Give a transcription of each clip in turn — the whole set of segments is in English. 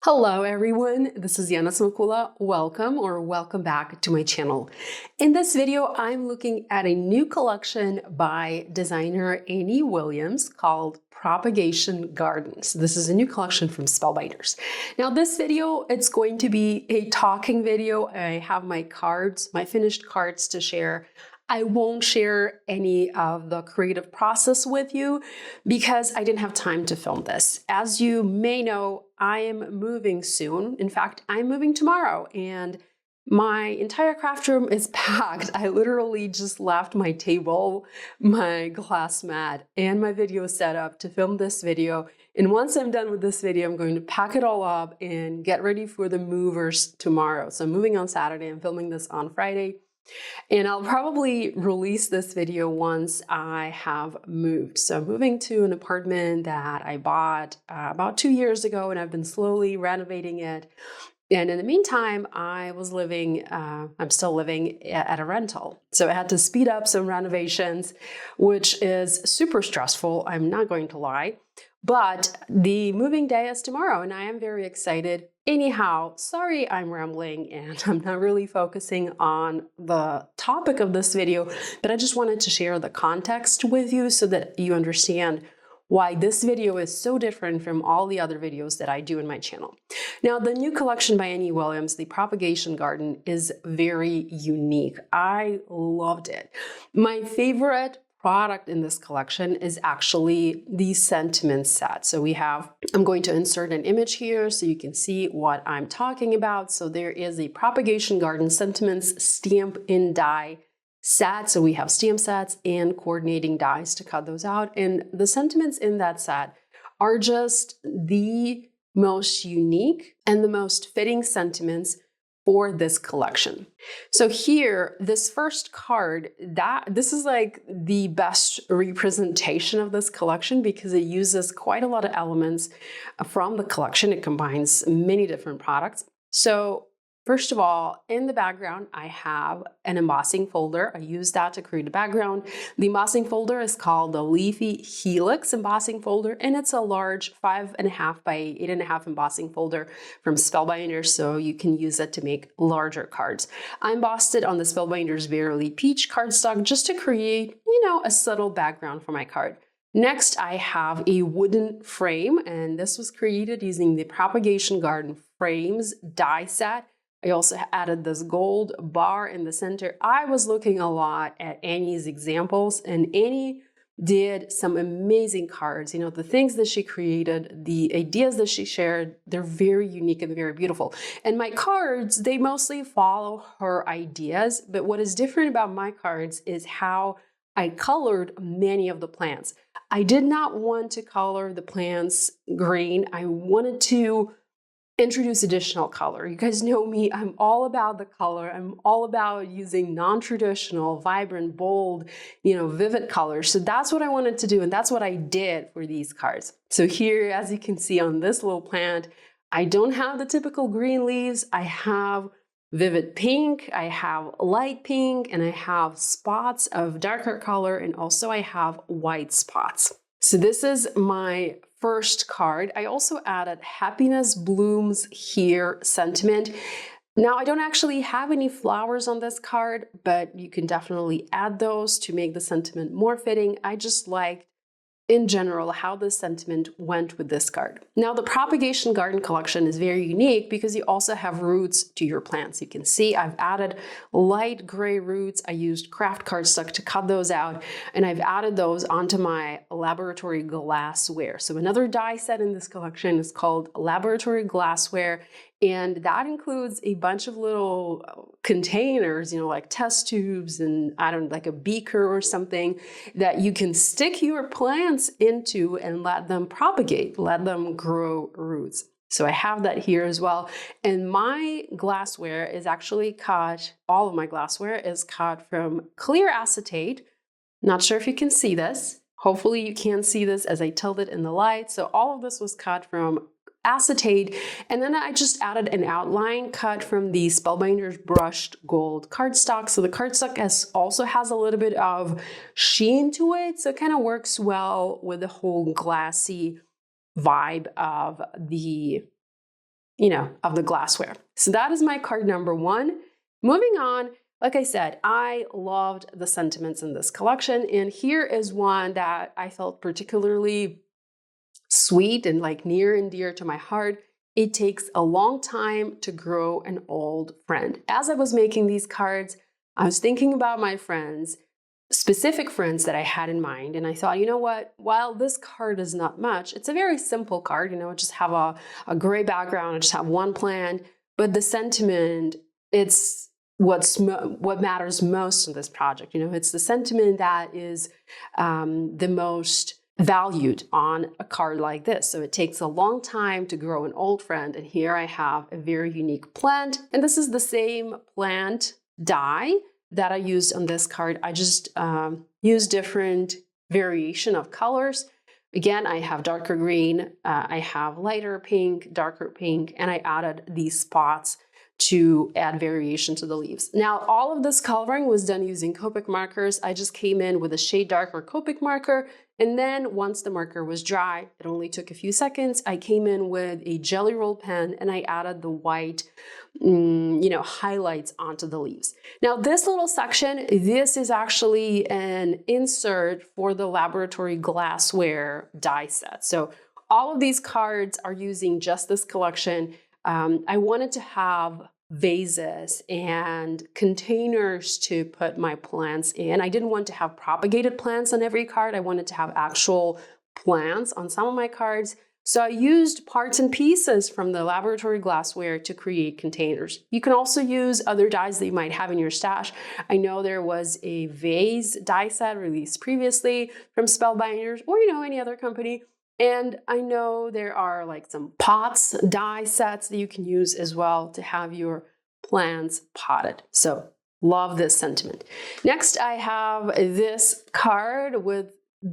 Hello everyone, this is Yana Smakula. Welcome back to my channel. In this video, I'm looking at a new collection by designer Annie Williams called Propagation Garden. So this is a new collection from Spellbinders. Now this video, it's going to be a talking video. I have my cards, my finished cards to share. I won't share any of the creative process with you because I didn't have time to film this. As you may know, I am moving soon. In fact, I'm moving tomorrow and my entire craft room is packed. I literally just left my table, my glass mat, and my video setup to film this video. And once I'm done with this video, I'm going to pack it all up and get ready for the movers tomorrow. So I'm moving on Saturday. I'm filming this on Friday. And I'll probably release this video once I have moved. So I'm moving to an apartment that I bought about 2 years ago, and I've been slowly renovating it. And in the meantime, I'm still living at a rental. So I had to speed up some renovations, which is super stressful, I'm not going to lie. But the moving day is tomorrow, and I am very excited. Anyhow, sorry I'm rambling and I'm not really focusing on the topic of this video, but I just wanted to share the context with you so that you understand why this video is so different from all the other videos that I do in my channel. Now, the new collection by Annie Williams, the Propagation Garden, is very unique. I loved it. My favorite product in this collection is actually the sentiment set. So I'm going to insert an image here so you can see what I'm talking about. So there is a Propagation Garden sentiments stamp in die set. So we have stamp sets and coordinating dies to cut those out. And the sentiments in that set are just the most unique and the most fitting sentiments for this collection. So here, this first card, this is like the best representation of this collection because it uses quite a lot of elements from the collection. It combines many different products. So first of all, in the background, I have an embossing folder. I use that to create a background. The embossing folder is called the Leafy Helix embossing folder, and it's a large 5.5 by 8.5 embossing folder from Spellbinders, so you can use it to make larger cards. I embossed it on the Spellbinders Verily Peach cardstock just to create, a subtle background for my card. Next, I have a wooden frame, and this was created using the Propagation Garden frames die set. I also added this gold bar in the center. I was looking a lot at Annie's examples, and Annie did some amazing cards. The things that she created, the ideas that she shared, they're very unique and very beautiful. And my cards, they mostly follow her ideas, but what is different about my cards is how I colored many of the plants. I did not want to color the plants green. I wanted to introduce additional color. You guys know me, I'm all about the color. I'm all about using non-traditional, vibrant, bold, vivid colors. So that's what I wanted to do, and that's what I did for these cards. So here, as you can see on this little plant, I don't have the typical green leaves. I have vivid pink, I have light pink, and I have spots of darker color, and also I have white spots. So this is my first card. I also added Happiness Blooms Here sentiment. Now, I don't actually have any flowers on this card, but you can definitely add those to make the sentiment more fitting. I just liked, in general, how this sentiment went with this card. Now, the Propagation Garden collection is very unique because you also have roots to your plants. You can see I've added light gray roots. I used craft cardstock to cut those out, and I've added those onto my laboratory glassware. So another die set in this collection is called Laboratory Glassware, and that includes a bunch of little containers, like test tubes and like a beaker or something that you can stick your plants into and let them propagate, let them grow roots. So I have that here as well. And my glassware is actually cut, all of my glassware is cut from clear acetate. Not sure if you can see this. Hopefully you can see this as I tilt it in the light. So all of this was cut from acetate, and then I just added an outline cut from the Spellbinders brushed gold cardstock. So the cardstock also has a little bit of sheen to it, so it kind of works well with the whole glassy vibe of the of the glassware. So that is my card number 1. Moving on, like I said, I loved the sentiments in this collection, and here is one that I felt particularly sweet and like near and dear to my heart. It takes a long time to grow an old friend. As I was making these cards, I was thinking about my friends, specific friends that I had in mind, and I thought, you know what, while this card is not much, it's a very simple card, I just have a gray background, I just have one plant, but the sentiment, it's what matters most in this project. It's the sentiment that is the most valued on a card like this. So it takes a long time to grow an old friend, and here I have a very unique plant, and this is the same plant die that I used on this card. I just used different variation of colors. Again, I have darker green, I have lighter pink, darker pink, and I added these spots to add variation to the leaves. Now, all of this coloring was done using Copic markers. I just came in with a shade darker Copic marker, and then once the marker was dry, it only took a few seconds, I came in with a Jelly Roll pen and I added the white highlights onto the leaves. Now, this little section, this is actually an insert for the laboratory glassware die set. So all of these cards are using just this collection. I wanted to have vases and containers to put my plants in. I didn't want to have propagated plants on every card. I wanted to have actual plants on some of my cards. So I used parts and pieces from the laboratory glassware to create containers. You can also use other dies that you might have in your stash. I know there was a vase die set released previously from Spellbinders or any other company. And I know there are like some pots, die sets that you can use as well to have your plants potted. So love this sentiment. Next, I have this card with,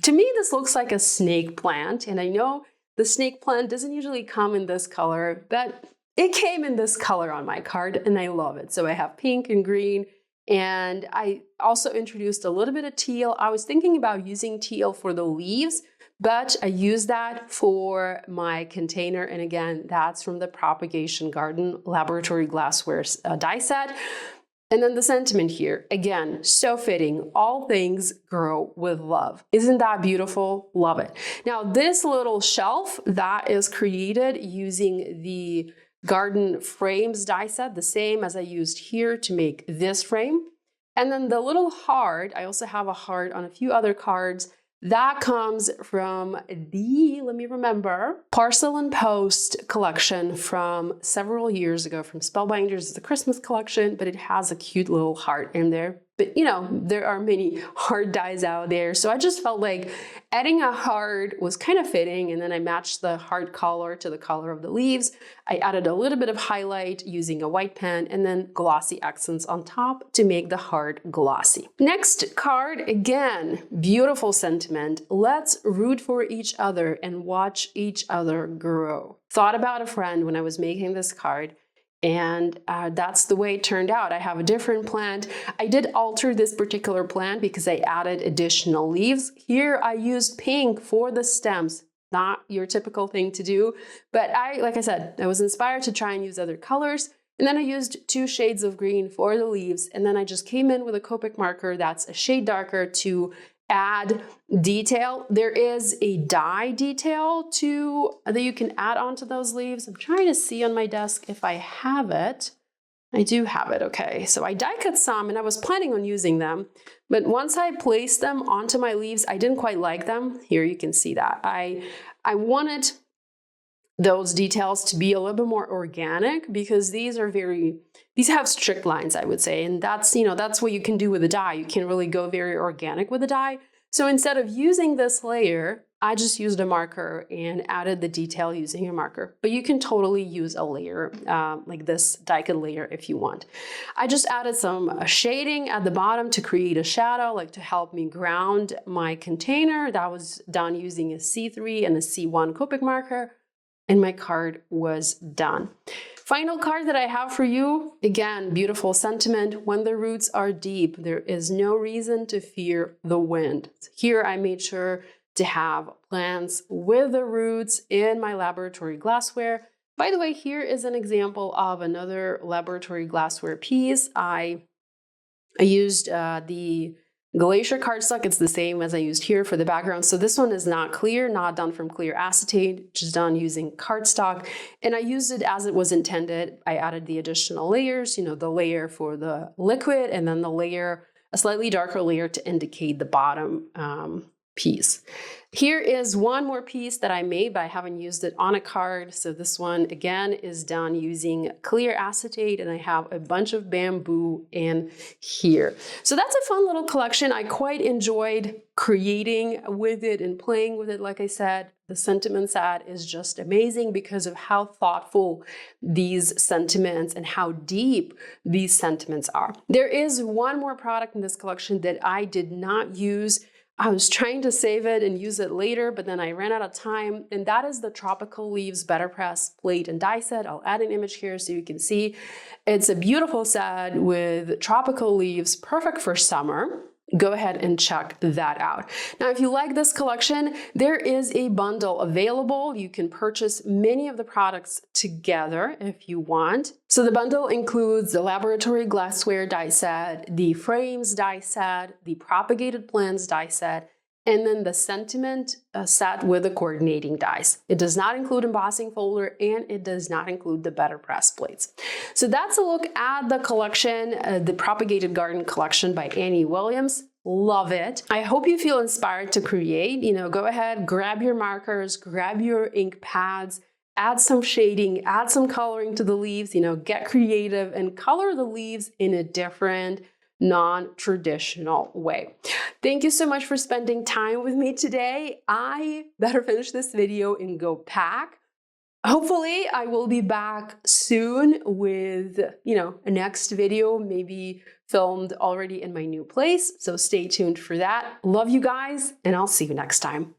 to me, this looks like a snake plant. And I know the snake plant doesn't usually come in this color, but it came in this color on my card and I love it. So I have pink and green. And I also introduced a little bit of teal. I was thinking about using teal for the leaves, but I use that for my container. And again, that's from the Propagation Garden laboratory glassware die set. And then the sentiment here, again, so fitting. All things grow with love. Isn't that beautiful? Love it. Now, this little shelf that is created using the Garden Frames die set, the same as I used here to make this frame. And then the little heart, I also have a heart on a few other cards. That comes from the, let me remember, Parcel and Post collection from several years ago from Spellbinders. It's a Christmas collection, but it has a cute little heart in there. But there are many heart dies out there. So I just felt like adding a heart was kind of fitting. And then I matched the heart color to the color of the leaves. I added a little bit of highlight using a white pen and then glossy accents on top to make the heart glossy. Next card, again, beautiful sentiment. Let's root for each other and watch each other grow. Thought about a friend when I was making this card. And that's the way it turned out. I have a different plant. I did alter this particular plant because I added additional leaves. Here I used pink for the stems, not your typical thing to do. But like I said, I was inspired to try and use other colors. And then I used 2 shades of green for the leaves. And then I just came in with a Copic marker that's a shade darker to add detail. There is a die detail that you can add onto those leaves. I'm trying to see on my desk if I have it. I do have it, okay. So I die cut some and I was planning on using them, but once I placed them onto my leaves, I didn't quite like them. Here you can see that. I wanted those details to be a little bit more organic because these have strict lines, I would say. And that's what you can do with a die. You can really go very organic with a die. So instead of using this layer, I just used a marker and added the detail using a marker. But you can totally use a layer like this die cut layer if you want. I just added some shading at the bottom to create a shadow, like to help me ground my container. That was done using a C3 and a C1 Copic marker. And my card was done. Final card that I have for you, again, beautiful sentiment. When the roots are deep, there is no reason to fear the wind. Here I made sure to have plants with the roots in my laboratory glassware. By the way, here is an example of another laboratory glassware piece. I used the Glacier cardstock. It's the same as I used here for the background. So this one is not clear, not done from clear acetate, just done using cardstock. And I used it as it was intended. I added the additional layers, you know, the layer for the liquid and then the layer, a slightly darker layer to indicate the bottom piece. Here is one more piece that I made, but I haven't used it on a card. So this one again is done using clear acetate, and I have a bunch of bamboo in here. So that's a fun little collection. I quite enjoyed creating with it and playing with it. Like I said, the sentiment set is just amazing because of how thoughtful these sentiments and how deep these sentiments are. There is one more product in this collection that I did not use. I was trying to save it and use it later, but then I ran out of time, and that is the Tropical Leaves Better Press plate and die set. I'll add an image here so you can see. It's a beautiful set with tropical leaves, perfect for summer. Go ahead and check that out. Now, if you like this collection, there is a bundle available. You can purchase many of the products together if you want. So the bundle includes the laboratory glassware die set, the frames die set, the propagated plants die set, and then the sentiment set with the coordinating dies. It does not include embossing folder, and it does not include the Better Press plates. So that's a look at the collection, the Propagated Garden collection by Annie Williams. Love it. I hope you feel inspired to create. You know, go ahead, grab your markers, grab your ink pads, add some shading, add some coloring to the leaves, you know, get creative and color the leaves in a different, non-traditional way. Thank you so much for spending time with me today. I better finish this video and go pack. Hopefully I will be back soon with, you know, a next video, maybe filmed already in my new place. So stay tuned for that. Love you guys, and I'll see you next time.